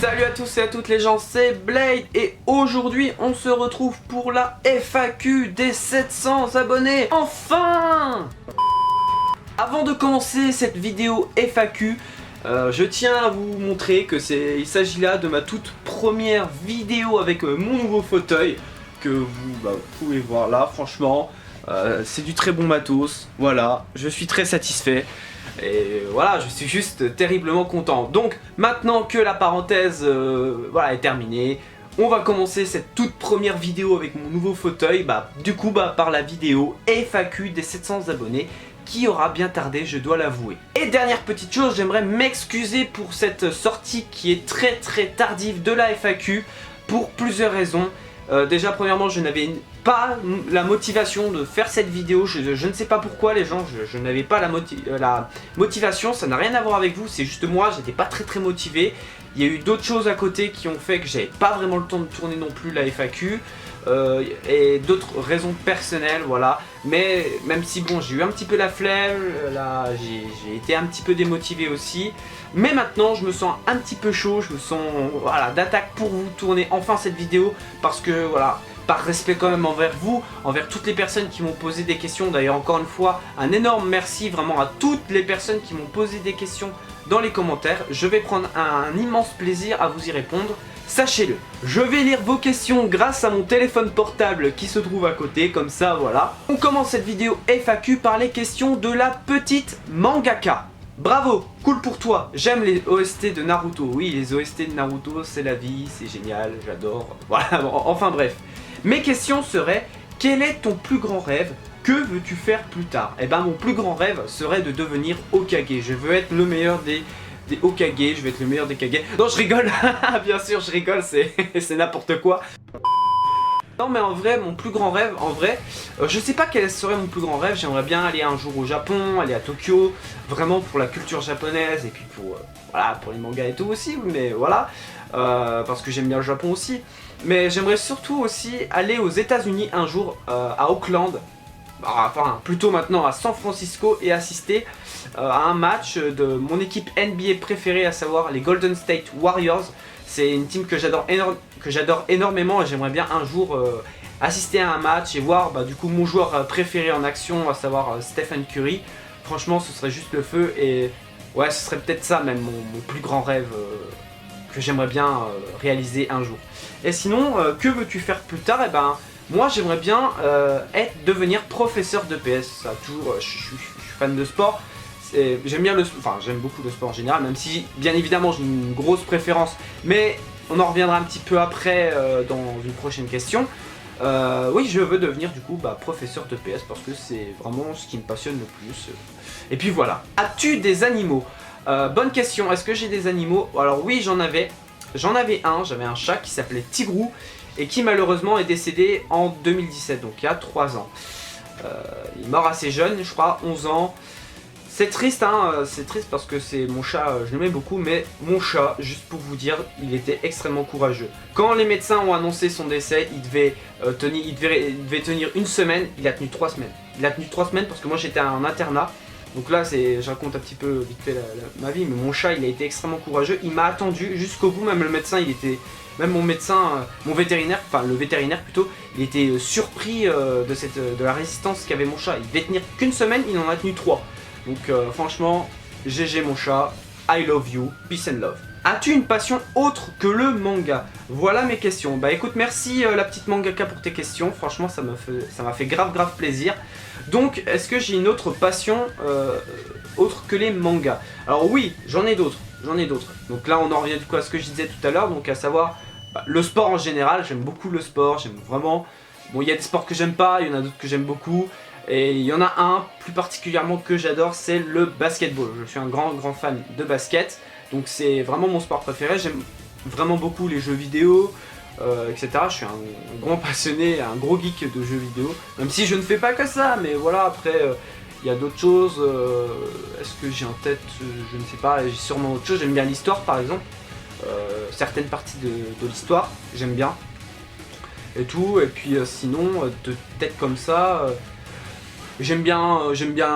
Salut à tous et à toutes les gens, c'est Blade et aujourd'hui on se retrouve pour la FAQ des 700 abonnés. Enfin! Avant de commencer cette vidéo FAQ, je tiens à vous montrer que il s'agit là de ma toute première vidéo avec mon nouveau fauteuil que vous pouvez voir là. Franchement, c'est du très bon matos. Voilà, je suis très satisfait. Et voilà, je suis juste terriblement content. Donc maintenant que la parenthèse est terminée, on va commencer cette toute première vidéo avec mon nouveau fauteuil. Par la vidéo FAQ des 700 abonnés qui aura bien tardé, je dois l'avouer. Et dernière petite chose, j'aimerais m'excuser pour cette sortie qui est très tardive de la FAQ pour plusieurs raisons. Déjà premièrement, je n'avais pas la motivation de faire cette vidéo, je ne sais pas pourquoi les gens, je n'avais pas la motivation, ça n'a rien à voir avec vous, c'est juste moi, j'étais pas très motivé. Il y a eu d'autres choses à côté qui ont fait que j'avais pas vraiment le temps de tourner non plus la FAQ et d'autres raisons personnelles, voilà. Mais même si bon, j'ai eu un petit peu la flemme, là j'ai été un petit peu démotivé aussi. Mais maintenant je me sens un petit peu chaud, je me sens d'attaque pour vous tourner enfin cette vidéo parce que voilà, par respect quand même envers vous, envers toutes les personnes qui m'ont posé des questions. D'ailleurs encore une fois, un énorme merci vraiment à toutes les personnes qui m'ont posé des questions dans les commentaires. Je vais prendre un immense plaisir à vous y répondre, sachez-le. Je vais lire vos questions grâce à mon téléphone portable qui se trouve à côté, comme ça voilà. On commence cette vidéo FAQ par les questions de la petite mangaka. Bravo, cool pour toi, j'aime les OST de Naruto. Oui, les OST de Naruto, c'est la vie, c'est génial, j'adore. Voilà, bon, enfin bref. Mes questions seraient, quel est ton plus grand rêve? Que veux-tu faire plus tard? Eh ben mon plus grand rêve serait de devenir Hokage. Je veux être le meilleur des Hokage, je veux être le meilleur des Kage. Non, je rigole, bien sûr je rigole, c'est n'importe quoi. Non mais en vrai, mon plus grand rêve, je sais pas quel serait mon plus grand rêve. J'aimerais bien aller un jour au Japon, aller à Tokyo, vraiment pour la culture japonaise et puis pour les mangas et tout aussi, mais voilà, parce que j'aime bien le Japon aussi. Mais j'aimerais surtout aussi aller aux États-Unis un jour, à Oakland, enfin plutôt maintenant à San Francisco, et assister à un match de mon équipe NBA préférée, à savoir les Golden State Warriors. C'est une team que j'adore énormément et j'aimerais bien un jour assister à un match et voir du coup mon joueur préféré en action, à savoir Stephen Curry. Franchement ce serait juste le feu et ouais, ce serait peut-être ça même mon plus grand rêve que j'aimerais bien réaliser un jour. Et sinon, que veux-tu faire plus tard? Eh ben moi j'aimerais bien devenir professeur de PS. Ça toujours, je suis fan de sport. J'aime beaucoup le sport en général, même si bien évidemment j'ai une grosse préférence, mais on en reviendra un petit peu après dans une prochaine question. Oui, je veux devenir du coup professeur de PS parce que c'est vraiment ce qui me passionne le plus. Et puis voilà. As-tu des animaux? Bonne question, est-ce que j'ai des animaux? Alors oui, j'en avais un, j'avais un chat qui s'appelait Tigrou et qui malheureusement est décédé en 2017, donc il y a 3 ans. Il est mort assez jeune, je crois, 11 ans. C'est triste, hein, c'est triste parce que c'est mon chat, je l'aimais beaucoup, mais mon chat, juste pour vous dire, il était extrêmement courageux. Quand les médecins ont annoncé son décès, il devait tenir 1 semaine, il a tenu 3 semaines. Il a tenu 3 semaines parce que moi j'étais en internat, donc là je raconte un petit peu vite fait ma vie, mais mon chat il a été extrêmement courageux, il m'a attendu jusqu'au bout, même le médecin même mon médecin, mon vétérinaire, enfin le vétérinaire plutôt, il était surpris de la résistance qu'avait mon chat. Il devait tenir qu'1 semaine, il en a tenu 3. Donc franchement, GG mon chat, I love you, peace and love. As-tu une passion autre que le manga? Voilà mes questions. Bah écoute, merci la petite mangaka pour tes questions, franchement ça m'a fait grave plaisir. Donc est-ce que j'ai une autre passion autre que les mangas? Alors oui, j'en ai d'autres. Donc là on en revient du coup à ce que je disais tout à l'heure, donc à savoir le sport en général. J'aime beaucoup le sport, j'aime vraiment... Bon, il y a des sports que j'aime pas, il y en a d'autres que j'aime beaucoup. Et il y en a un plus particulièrement que j'adore, c'est le basketball. Je suis un grand fan de basket, donc c'est vraiment mon sport préféré. J'aime vraiment beaucoup les jeux vidéo, etc. Je suis un grand passionné, un gros geek de jeux vidéo, même si je ne fais pas que ça, mais voilà, après il y a d'autres choses. Est-ce que j'ai en tête? Je ne sais pas, j'ai sûrement autre chose. J'aime bien l'histoire par exemple, certaines parties de l'histoire, j'aime bien. Et tout, et puis sinon, de tête comme ça... J'aime bien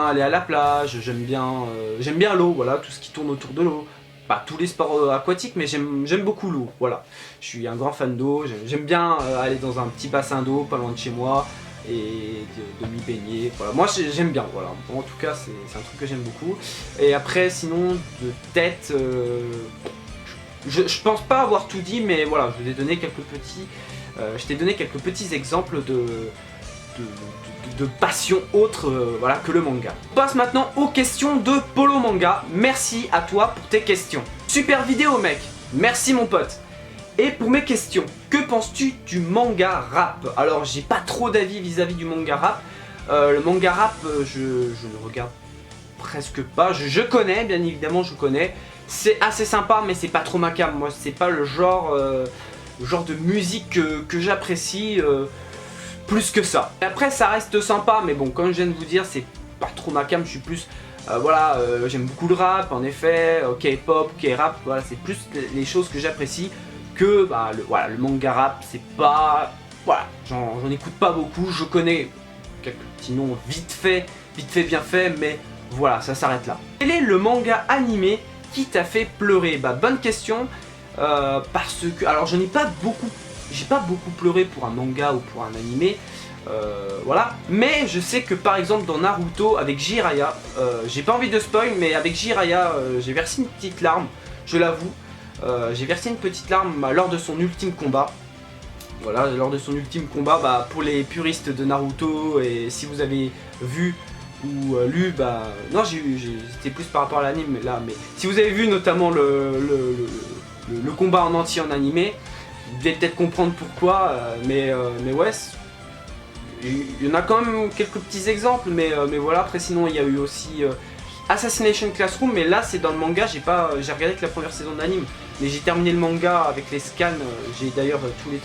aller à la plage, j'aime bien l'eau, voilà, tout ce qui tourne autour de l'eau. pas tous les sports aquatiques, mais j'aime beaucoup l'eau, voilà. Je suis un grand fan d'eau, j'aime bien aller dans un petit bassin d'eau pas loin de chez moi et de m'y baigner, voilà. Moi j'aime bien, voilà. En tout cas c'est un truc que j'aime beaucoup. Et après sinon de tête, je pense pas avoir tout dit, mais voilà, je vous ai donné quelques petits, je t'ai donné quelques petits exemples de passion autre voilà, que le manga. On passe maintenant aux questions de Polo Manga. Merci à toi pour tes questions. Super vidéo mec, merci mon pote. Et pour mes questions, que penses-tu du manga rap? Alors j'ai pas trop d'avis vis-à-vis du manga rap. Le manga rap je ne regarde presque pas. Je connais, bien évidemment je connais. C'est assez sympa mais c'est pas trop ma came. Moi c'est pas le genre de musique que j'apprécie plus que ça. Et après ça reste sympa, mais bon, comme je viens de vous dire, c'est pas trop ma came, je suis plus voilà, j'aime beaucoup le rap en effet, K-pop, K-rap, voilà, c'est plus les choses que j'apprécie que bah, le manga rap, c'est pas, voilà, j'en écoute pas beaucoup, je connais quelques petits noms vite fait bien fait, mais voilà, ça s'arrête là. Quel est le manga animé qui t'a fait pleurer? Bah bonne question, parce que, alors je n'ai pas beaucoup, j'ai pas beaucoup pleuré pour un manga ou pour un animé, voilà. Mais je sais que par exemple dans Naruto avec Jiraiya, j'ai pas envie de spoil, mais avec Jiraiya, j'ai versé une petite larme, je l'avoue. J'ai versé une petite larme lors de son ultime combat. Voilà, lors de son ultime combat, bah, pour les puristes de Naruto, et si vous avez vu ou lu, bah... Non, c'était plus par rapport à l'anime là, mais si vous avez vu notamment le combat en entier en animé, vous devez peut-être comprendre pourquoi, mais ouais, il y en a quand même quelques petits exemples, mais voilà. Après sinon il y a eu aussi Assassination Classroom, mais là c'est dans le manga, j'ai regardé que la première saison d'anime, mais j'ai terminé le manga avec les scans, j'ai d'ailleurs tous les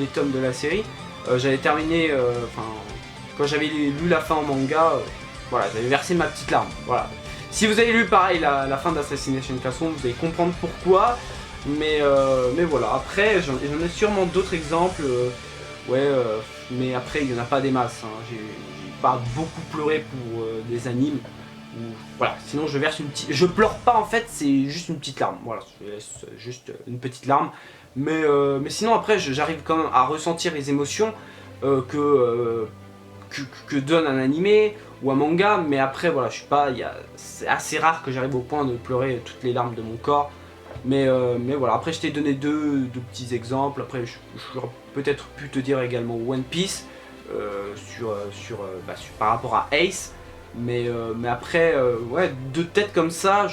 tomes de la série, j'avais terminé, enfin quand j'avais lu la fin en manga, voilà, j'avais versé ma petite larme, voilà. Si vous avez lu pareil la fin d'Assassination Classroom, vous allez comprendre pourquoi. Mais voilà, après j'en ai sûrement d'autres exemples, ouais, mais après il n'y en a pas des masses, hein. J'ai pas beaucoup pleuré pour des animes, voilà, sinon je verse une petite... Je pleure pas en fait, c'est juste une petite larme, voilà, je laisse juste une petite larme, mais sinon après j'arrive quand même à ressentir les émotions que donne un animé ou un manga, mais après voilà, je suis pas, c'est assez rare que j'arrive au point de pleurer toutes les larmes de mon corps. Mais voilà, après je t'ai donné deux petits exemples, après j'aurais peut-être pu te dire également One Piece par rapport à Ace, mais après, ouais, de tête comme ça,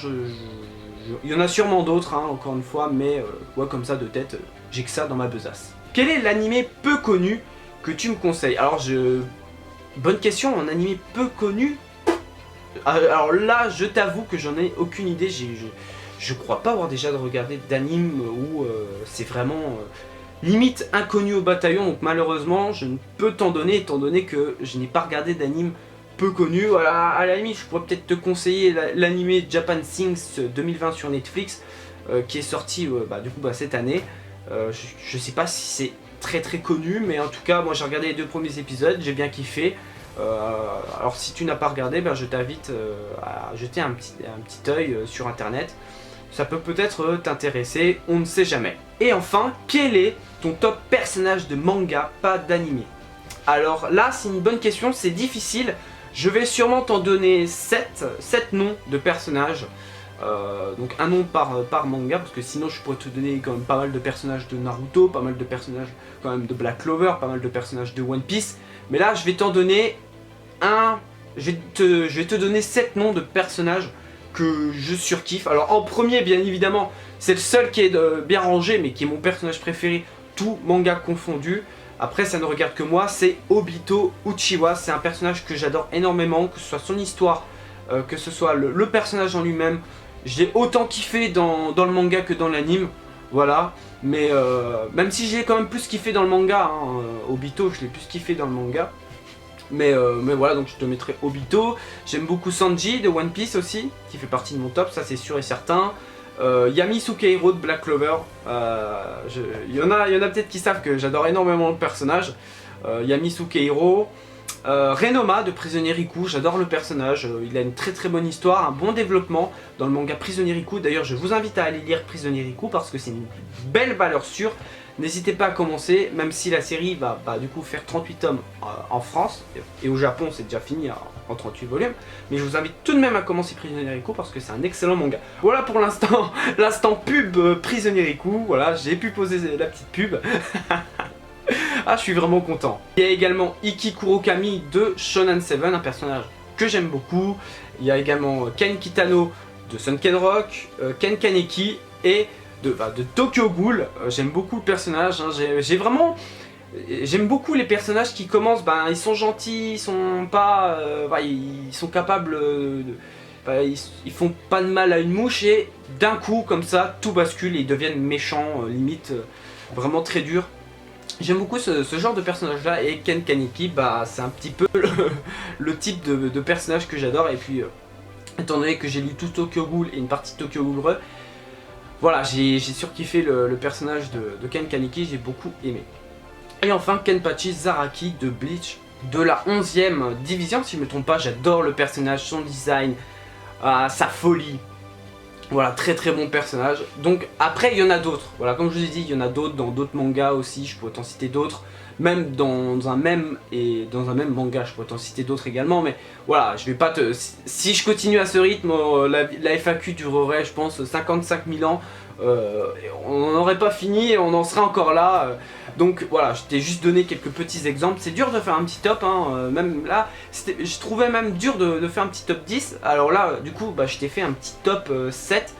il y en a sûrement d'autres, hein, encore une fois, mais ouais, comme ça de tête, j'ai que ça dans ma besace. Quel est l'animé peu connu que tu me conseilles? Alors bonne question, un animé peu connu, alors là je t'avoue que j'en ai aucune idée, je crois pas avoir déjà regardé d'anime où c'est vraiment limite inconnu au bataillon, donc malheureusement je ne peux t'en donner étant donné que je n'ai pas regardé d'anime peu connu. Voilà, à la limite je pourrais peut-être te conseiller l'animé Japan Things 2020 sur Netflix qui est sorti du coup cette année. Je sais pas si c'est très connu, mais en tout cas moi j'ai regardé les 2 premiers épisodes, j'ai bien kiffé. Alors si tu n'as pas regardé, je t'invite à jeter un petit œil sur internet. Ça peut peut-être t'intéresser, on ne sait jamais. Et enfin, quel est ton top personnage de manga, pas d'animé? Alors là, c'est une bonne question, c'est difficile. Je vais sûrement t'en donner 7 noms de personnages. Donc un nom par manga, parce que sinon je pourrais te donner quand même pas mal de personnages de Naruto, pas mal de personnages quand même de Black Clover, pas mal de personnages de One Piece. Mais là, je vais t'en donner je vais te donner 7 noms de personnages que je surkiffe. Alors en premier, bien évidemment, c'est le seul qui est bien rangé, mais qui est mon personnage préféré, tout manga confondu. Après ça ne regarde que moi, c'est Obito Uchiwa. C'est un personnage que j'adore énormément, que ce soit son histoire, que ce soit le personnage en lui-même. Je l'ai autant kiffé dans le manga que dans l'anime, voilà. Mais même si j'ai quand même plus kiffé dans le manga, hein, Obito je l'ai plus kiffé dans le manga. Mais voilà, donc je te mettrai Obito. J'aime beaucoup Sanji de One Piece aussi, qui fait partie de mon top, ça c'est sûr et certain. Yami Sukehiro de Black Clover. Il y en a peut-être qui savent que j'adore énormément le personnage. Yami Sukehiro. Renoma de Prisonnier Riku, j'adore le personnage, il a une très très bonne histoire, un bon développement dans le manga Prisonnier Riku. D'ailleurs je vous invite à aller lire Prisonnier Riku parce que c'est une belle valeur sûre. N'hésitez pas à commencer, même si la série va du coup faire 38 tomes en France, et au Japon c'est déjà fini en 38 volumes, mais je vous invite tout de même à commencer Prisonnier Riku parce que c'est un excellent manga. Voilà pour l'instant, l'instant pub Prisonnier Riku, voilà, j'ai pu poser la petite pub. Ah, je suis vraiment content. Il y a également Iki Kurokami de Shonen 7, un personnage que j'aime beaucoup. Il y a également Ken Kitano de Sunken Rock, Ken Kaneki et de Tokyo Ghoul. J'aime beaucoup le personnage, hein. J'aime beaucoup les personnages qui commencent, ils sont gentils, ils sont pas... ils sont capables ils font pas de mal à une mouche et d'un coup, comme ça, tout bascule et ils deviennent méchants, limite vraiment très durs. J'aime beaucoup ce genre de personnage là et Ken Kaneki, c'est un petit peu le type de personnage que j'adore. Et puis étant donné que j'ai lu tout Tokyo Ghoul et une partie de Tokyo Ghoul Re, voilà, j'ai surkiffé le personnage de Ken Kaneki, j'ai beaucoup aimé. Et enfin Kenpachi Zaraki de Bleach, de la 11e division si je ne me trompe pas. J'adore le personnage, son design, sa folie. Voilà, très très bon personnage. Donc après il y en a d'autres, voilà, comme je vous ai dit, il y en a d'autres dans d'autres mangas aussi, je pourrais t'en citer d'autres. Même dans un même manga, je pourrais t'en citer d'autres également, mais voilà, je vais pas te... Si je continue à ce rythme, la FAQ durerait, je pense, 55 000 ans. On n'en aurait pas fini et on en serait encore là. Donc voilà, je t'ai juste donné quelques petits exemples. C'est dur de faire un petit top, hein, même là, je trouvais même dur de faire un petit top 10. Alors là, du coup, je t'ai fait un petit top 7.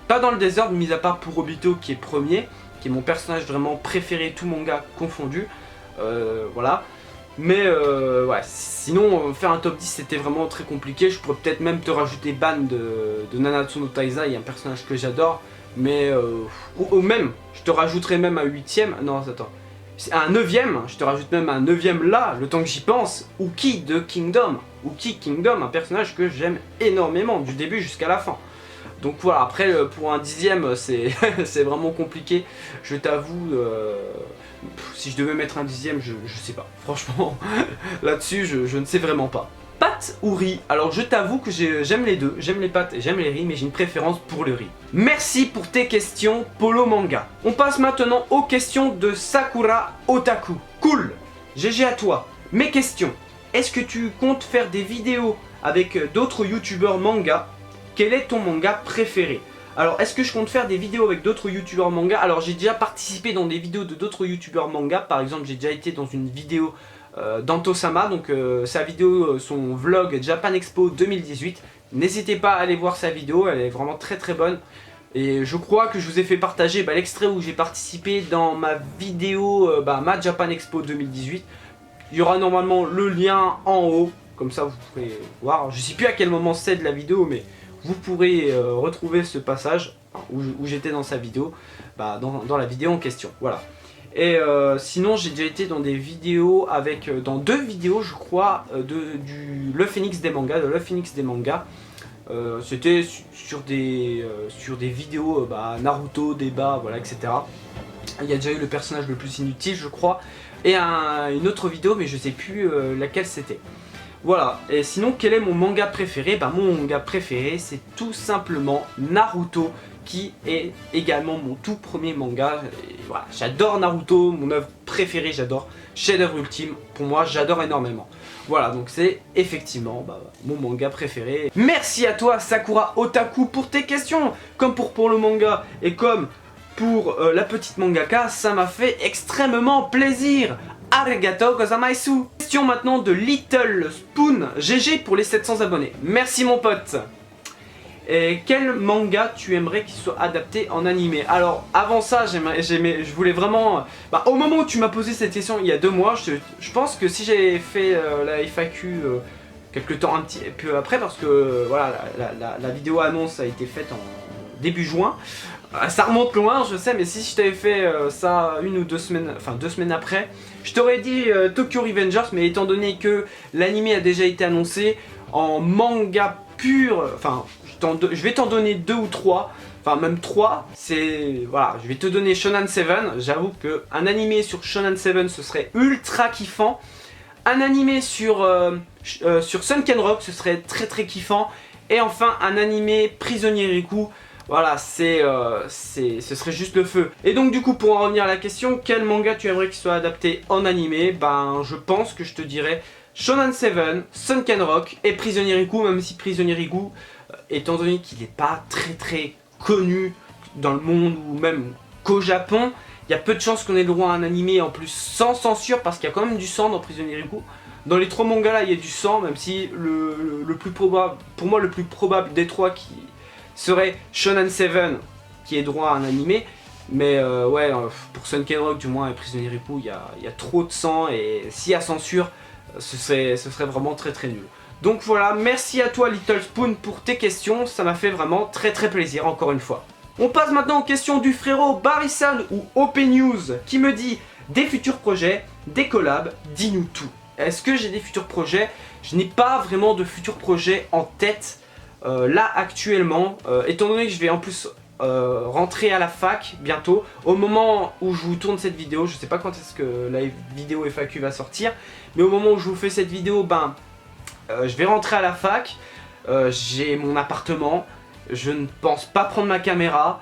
Pas dans le désordre, mis à part pour Obito qui est premier, qui est mon personnage vraiment préféré, tout manga confondu. Voilà. Mais ouais, sinon faire un top 10 c'était vraiment très compliqué. Je pourrais peut-être même te rajouter Ban de Nanatsu no Taizai, un personnage que j'adore. Mais ou même, je te rajouterai même un 8ème, non attends, un 9ème, je te rajoute même un 9ème là, le temps que j'y pense, Uki de Kingdom. Uki Kingdom, un personnage que j'aime énormément, du début jusqu'à la fin. Donc voilà, après pour un 10ème c'est vraiment compliqué, je t'avoue, si je devais mettre un 10ème, je sais pas, franchement, là-dessus je ne sais vraiment pas. Pâtes ou riz? Alors je t'avoue que j'aime les deux, j'aime les pâtes et j'aime les riz, mais j'ai une préférence pour le riz. Merci pour tes questions Polo Manga. On passe maintenant aux questions de Sakura Otaku. Cool, GG à toi. Mes questions: est-ce que tu comptes faire des vidéos avec d'autres youtubeurs manga? Quel est ton manga préféré? Alors, est-ce que je compte faire des vidéos avec d'autres youtubeurs manga? Alors, j'ai déjà participé dans des vidéos de d'autres youtubeurs manga. Par exemple, j'ai déjà été dans une vidéo d'Antosama, donc sa vidéo, son vlog Japan Expo 2018. N'hésitez pas à aller voir sa vidéo, elle est vraiment très très bonne. Et je crois que je vous ai fait partager l'extrait où j'ai participé dans ma vidéo ma Japan Expo 2018. Il y aura normalement le lien en haut, comme ça vous pourrez voir. Je ne sais plus à quel moment c'est de la vidéo, mais vous pourrez retrouver ce passage où j'étais dans sa vidéo, dans la vidéo en question. Voilà. Et sinon j'ai déjà été dans des vidéos dans deux vidéos je crois du Le Phénix des mangas, c'était sur des vidéos Naruto, débat, voilà, etc. Il y a déjà eu le personnage le plus inutile je crois, et une autre vidéo mais je sais plus laquelle c'était. Voilà, et sinon quel est mon manga préféré? Mon manga préféré c'est tout simplement Naruto, qui est également mon tout premier manga. Voilà, j'adore Naruto, mon œuvre préférée, j'adore, chef-d'œuvre ultime, pour moi j'adore énormément. Voilà, donc c'est effectivement mon manga préféré. Merci à toi Sakura Otaku pour tes questions, comme pour le manga et comme pour la petite mangaka, ça m'a fait extrêmement plaisir. Arigato gozaimasu. Question maintenant de Little Spoon, GG pour les 700 abonnés. Merci mon pote. Et quel manga tu aimerais qu'il soit adapté en animé? Alors avant ça, je voulais vraiment... au moment où tu m'as posé cette question il y a 2 mois, je pense que si j'avais fait la FAQ quelques temps un petit peu après, parce que voilà, la vidéo annonce a été faite en début juin. Ça remonte loin, je sais, mais si je t'avais fait ça 1 ou 2 semaines, enfin 2 semaines après, je t'aurais dit Tokyo Revengers, mais étant donné que l'anime a déjà été annoncé en manga pur, enfin je vais t'en donner 2 ou 3, enfin même 3, voilà, je vais te donner Shonen 7, j'avoue qu'un animé sur Shonen 7 ce serait ultra kiffant. Un animé sur Sunken Rock, ce serait très très kiffant. Et enfin un animé Prisonnier Riku. Voilà, ce serait juste le feu. Et donc du coup, pour en revenir à la question, quel manga tu aimerais qu'il soit adapté en animé? Ben, je pense que je te dirais Shonen 7, Sunken Rock et Prisonnier Riku, même si Prisonnier Riku, étant donné qu'il n'est pas très très connu dans le monde ou même qu'au Japon, il y a peu de chances qu'on ait le droit à un animé en plus sans censure parce qu'il y a quand même du sang dans Prisonnier Riku. Dans les 3 mangas là, il y a du sang, même si le plus probable, pour moi le plus probable des 3 qui serait Shonen 7 qui est droit à un animé. Mais ouais, pour Sunken Rock du moins et Prisonnier Riku, il y a trop de sang et s'il y a censure, ce serait vraiment très très nul. Donc voilà, merci à toi Little Spoon pour tes questions, ça m'a fait vraiment très très plaisir encore une fois. On passe maintenant aux questions du frérot Barisan ou OP News qui me dit des futurs projets, des collabs, dis-nous tout. Est-ce que j'ai des futurs projets? Je n'ai pas vraiment de futurs projets en tête là actuellement, étant donné que je vais en plus rentrer à la fac bientôt. Au moment où je vous tourne cette vidéo, je sais pas quand est-ce que la vidéo FAQ va sortir, mais au moment où je vous fais cette vidéo, ben je vais rentrer à la fac, j'ai mon appartement, je ne pense pas prendre ma caméra,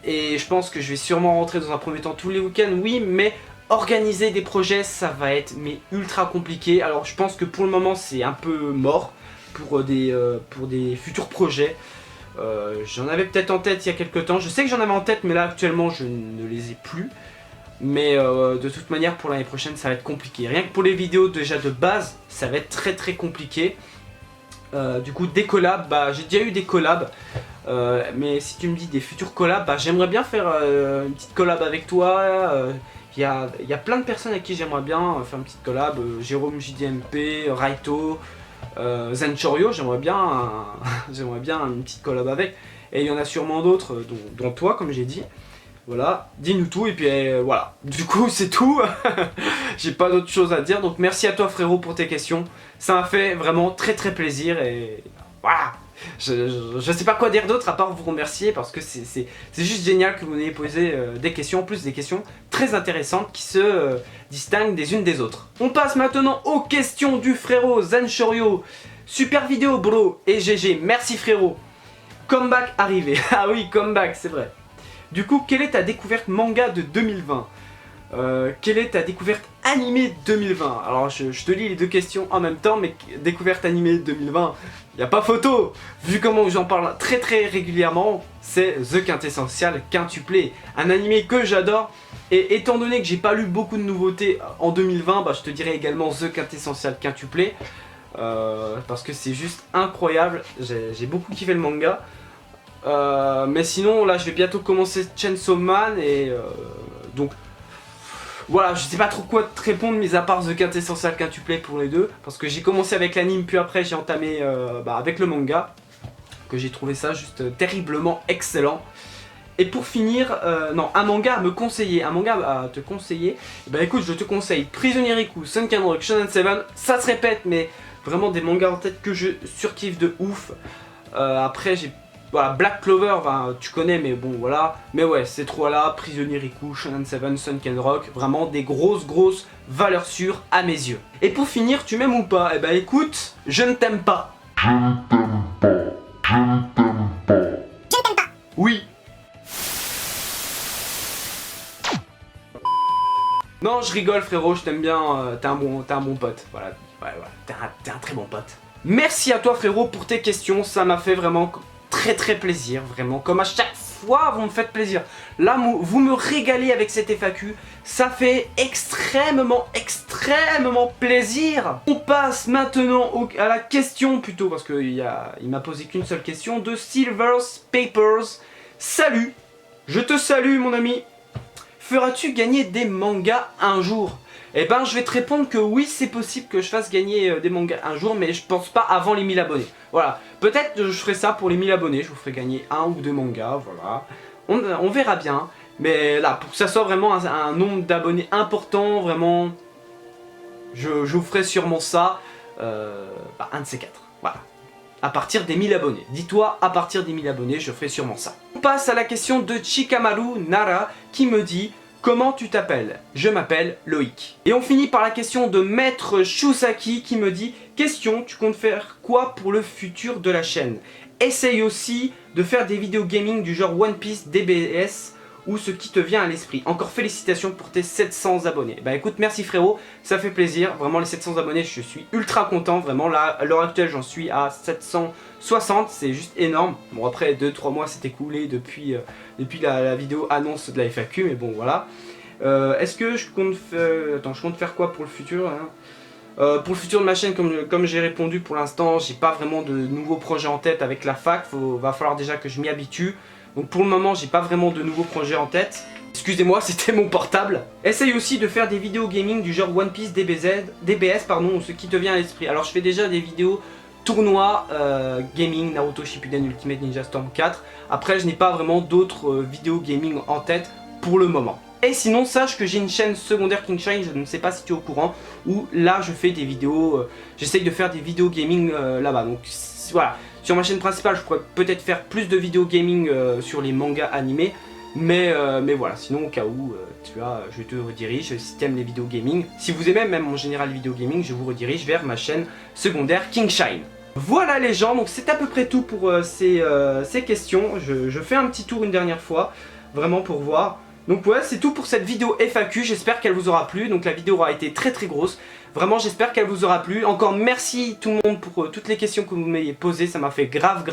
et je pense que je vais sûrement rentrer dans un premier temps tous les week-ends, oui, mais organiser des projets, ça va être ultra compliqué. Alors je pense que pour le moment c'est un peu mort pour des futurs projets. J'en avais peut-être en tête il y a quelques temps, je sais que j'en avais en tête mais là actuellement je ne les ai plus. Mais de toute manière pour l'année prochaine ça va être compliqué. Rien que pour les vidéos déjà de base ça va être très très compliqué. Du coup des collabs, bah j'ai déjà eu des collabs. Mais si tu me dis des futurs collabs, bah j'aimerais bien faire une petite collab avec toi. Il y a plein de personnes avec qui j'aimerais bien faire une petite collab. Jérôme JDMP, Raito, Zenchorio, j'aimerais bien une petite collab avec. Et il y en a sûrement d'autres, dont toi comme j'ai dit. Voilà, dis-nous tout et puis voilà. Du coup c'est tout. J'ai pas d'autre chose à dire. Donc merci à toi frérot pour tes questions. Ça m'a fait vraiment très très plaisir et voilà. Je sais pas quoi dire d'autre à part vous remercier parce que c'est juste génial que vous m'ayez posé des questions, en plus des questions très intéressantes qui se distinguent des unes des autres. On passe maintenant aux questions du frérot Zenchorio. Super vidéo bro et GG, merci frérot. Comeback arrivé, ah oui comeback c'est vrai. Du coup, quelle est ta découverte manga de 2020 ? Quelle est ta découverte animée 2020 ? Alors, je te lis les deux questions en même temps, mais découverte animée 2020, il n'y a pas photo. Vu comment j'en parle très très régulièrement, c'est The Quintessential Quintuplé. Un animé que j'adore, et étant donné que j'ai pas lu beaucoup de nouveautés en 2020, bah, je te dirais également The Quintessential Quintuplé. Parce que c'est juste incroyable, j'ai beaucoup kiffé le manga. Mais sinon là je vais bientôt commencer Chainsaw Man et donc voilà, je sais pas trop quoi te répondre mis à part The Quintessential Quintuplé pour les deux parce que j'ai commencé avec l'anime puis après j'ai entamé avec le manga que j'ai trouvé ça juste terriblement excellent. Et pour finir, non, un manga à me conseiller, un manga à te conseiller, bah écoute je te conseille Prisonnier Riku, Sunken Rock, Shonen 7, ça se répète mais vraiment des mangas en tête que je surkiffe de ouf. Après j'ai voilà, Black Clover, ben, tu connais, mais bon, voilà. Mais ouais, ces trois-là, Prisonnier Riku, Shonen 7, Sunken Rock, vraiment des grosses valeurs sûres à mes yeux. Et pour finir, tu m'aimes ou pas? Eh ben écoute, je ne t'aime pas. Je ne t'aime pas. Je ne t'aime pas. Je ne t'aime pas. Oui. Non, je rigole frérot, je t'aime bien, t'es un bon pote. Voilà, ouais, t'es un très bon pote. Merci à toi frérot pour tes questions, ça m'a fait vraiment très plaisir, vraiment, comme à chaque fois vous me faites plaisir. Là vous me régalez avec cette FAQ, ça fait extrêmement plaisir. On passe maintenant à la question plutôt, parce qu'il m'a posé qu'une seule question, de Silver's Papers. Salut, je te salue mon ami. Feras-tu gagner des mangas un jour? Eh ben je vais te répondre que oui, c'est possible que je fasse gagner des mangas un jour, mais je pense pas avant les 1000 abonnés. Voilà, peut-être je ferai ça pour les 1000 abonnés, je vous ferai gagner un ou deux mangas, voilà. On verra bien, mais là, pour que ça soit vraiment un nombre d'abonnés important, vraiment, je vous ferai sûrement ça, un de ces quatre, voilà. À partir des 1000 abonnés. Dis-toi, à partir des 1000 abonnés, je ferai sûrement ça. On passe à la question de Chikamaru Nara qui me dit: Comment tu t'appelles? Je m'appelle Loïc. Et on finit par la question de Maître Shusaki qui me dit: question, tu comptes faire quoi pour le futur de la chaîne? Essaye aussi de faire des vidéos gaming du genre One Piece, DBS ou ce qui te vient à l'esprit. Encore félicitations pour tes 700 abonnés. Bah écoute, merci frérot, ça fait plaisir. Vraiment les 700 abonnés, je suis ultra content. Vraiment là, à l'heure actuelle, j'en suis à 760, c'est juste énorme. Bon après 2-3 mois s'est écoulé depuis la vidéo annonce de la FAQ, mais bon voilà. Est-ce que je compte faire... Attends, je compte faire quoi pour le futur hein? Pour le futur de ma chaîne, comme j'ai répondu pour l'instant, j'ai pas vraiment de nouveaux projets en tête avec la fac. Va falloir déjà que je m'y habitue. Donc pour le moment, j'ai pas vraiment de nouveaux projets en tête. Excusez-moi, c'était mon portable. Essaye aussi de faire des vidéos gaming du genre One Piece, DBS, pardon, ou ce qui te vient à l'esprit. Alors je fais déjà des vidéos tournois gaming, Naruto Shippuden Ultimate Ninja Storm 4. Après, je n'ai pas vraiment d'autres vidéos gaming en tête pour le moment. Et sinon, sache que j'ai une chaîne secondaire King Shine, je ne sais pas si tu es au courant, où là je fais des vidéos, j'essaye de faire des vidéos gaming là-bas. Donc voilà, sur ma chaîne principale, je pourrais peut-être faire plus de vidéos gaming sur les mangas animés, mais voilà, sinon au cas où, tu vois, je te redirige, si tu aimes les vidéos gaming, si vous aimez même en général les vidéos gaming, je vous redirige vers ma chaîne secondaire King Shine. Voilà les gens, donc c'est à peu près tout pour ces questions. Je fais un petit tour une dernière fois, vraiment pour voir. Donc ouais, c'est tout pour cette vidéo FAQ, j'espère qu'elle vous aura plu. Donc la vidéo aura été très grosse, vraiment j'espère qu'elle vous aura plu. Encore merci tout le monde pour toutes les questions que vous m'avez posées, ça m'a fait grave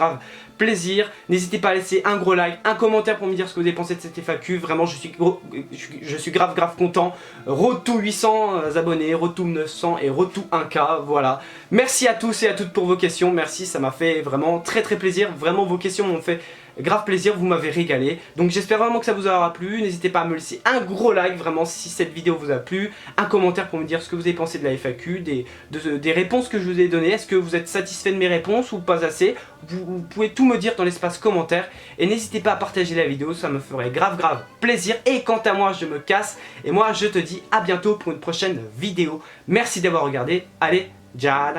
plaisir. N'hésitez pas à laisser un gros like, un commentaire pour me dire ce que vous avez pensé de cette FAQ. Vraiment je suis grave content. Road to 800 abonnés, road to 900 et road to 1K, voilà. Merci à tous et à toutes pour vos questions, merci, ça m'a fait vraiment très plaisir. Vraiment vos questions m'ont fait grave plaisir, vous m'avez régalé. Donc j'espère vraiment que ça vous aura plu. N'hésitez pas à me laisser un gros like vraiment si cette vidéo vous a plu. Un commentaire pour me dire ce que vous avez pensé de la FAQ, des réponses que je vous ai données. Est-ce que vous êtes satisfait de mes réponses ou pas assez? Vous pouvez tout me dire dans l'espace commentaire. Et n'hésitez pas à partager la vidéo, ça me ferait grave plaisir. Et quant à moi, je me casse. Et moi, je te dis à bientôt pour une prochaine vidéo. Merci d'avoir regardé. Allez, ciao.